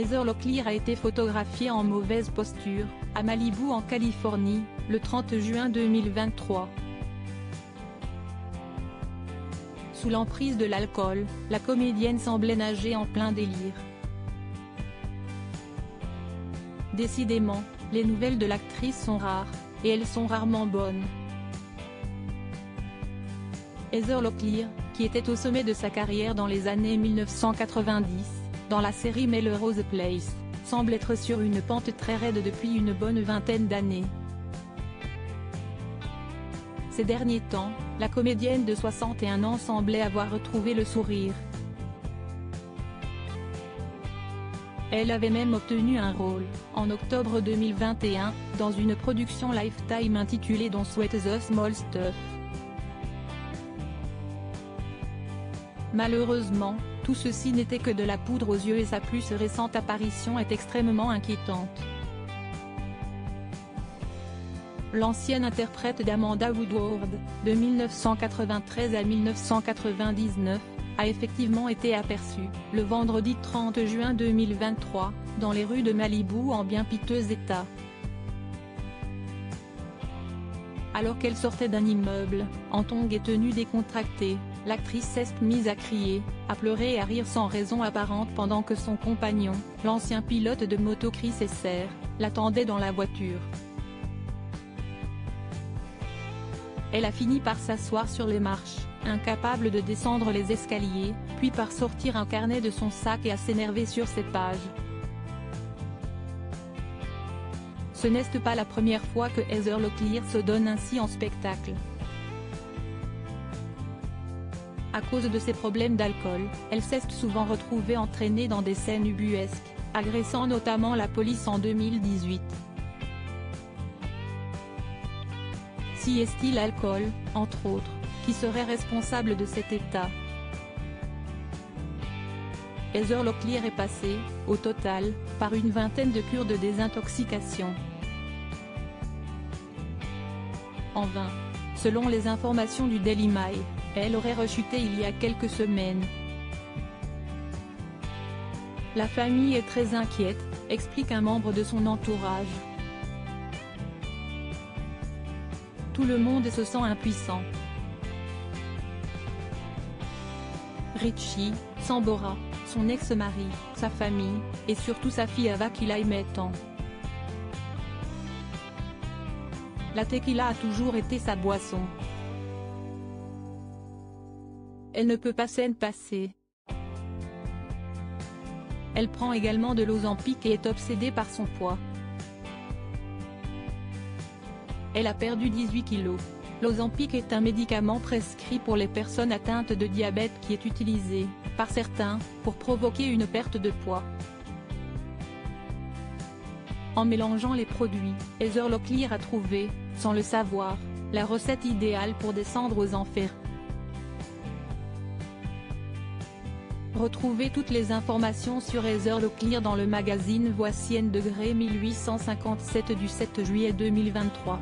Heather Locklear a été photographiée en mauvaise posture, à Malibu en Californie, le 30 juin 2023. Sous l'emprise de l'alcool, la comédienne semblait nager en plein délire. Décidément, les nouvelles de l'actrice sont rares, et elles sont rarement bonnes. Heather Locklear, qui était au sommet de sa carrière dans les années 1990, dans la série Melrose Place, semble être sur une pente très raide depuis une bonne vingtaine d'années. Ces derniers temps, la comédienne de 61 ans semblait avoir retrouvé le sourire. Elle avait même obtenu un rôle, en octobre 2021, dans une production Lifetime intitulée Don't Sweat the Small Stuff. Malheureusement, tout ceci n'était que de la poudre aux yeux et sa plus récente apparition est extrêmement inquiétante. L'ancienne interprète d'Amanda Woodward, de 1993 à 1999, a effectivement été aperçue, le vendredi 30 juin 2023, dans les rues de Malibu en bien piteux état. Alors qu'elle sortait d'un immeuble, en tongs et tenue décontractée, l'actrice s'est mise à crier, à pleurer et à rire sans raison apparente pendant que son compagnon, l'ancien pilote de moto Chris Esser, l'attendait dans la voiture. Elle a fini par s'asseoir sur les marches, incapable de descendre les escaliers, puis par sortir un carnet de son sac et à s'énerver sur ses pages. Ce n'est pas la première fois que Heather Locklear se donne ainsi en spectacle. À cause de ses problèmes d'alcool, elle s'est souvent retrouvée entraînée dans des scènes ubuesques, agressant notamment la police en 2018. Si est-il l'alcool, entre autres, qui serait responsable de cet état. Heather Locklear est passée, au total, par une vingtaine de cures de désintoxication. En vain. Selon les informations du Daily Mail, elle aurait rechuté il y a quelques semaines. La famille est très inquiète, explique un membre de son entourage. Tout le monde se sent impuissant. Richie Sambora, son ex-mari, sa famille, et surtout sa fille Ava qui l'aimait tant. La tequila a toujours été sa boisson. Elle ne peut pas s'en passer. Elle prend également de l'Ozempic et est obsédée par son poids. Elle a perdu 18 kilos. L'Ozempic est un médicament prescrit pour les personnes atteintes de diabète qui est utilisé, par certains, pour provoquer une perte de poids. En mélangeant les produits, Heather Locklear a trouvé, sans le savoir, la recette idéale pour descendre aux enfers. Retrouvez toutes les informations sur Heather Locklear dans le magazine Voici N° 1857 du 7 juillet 2023.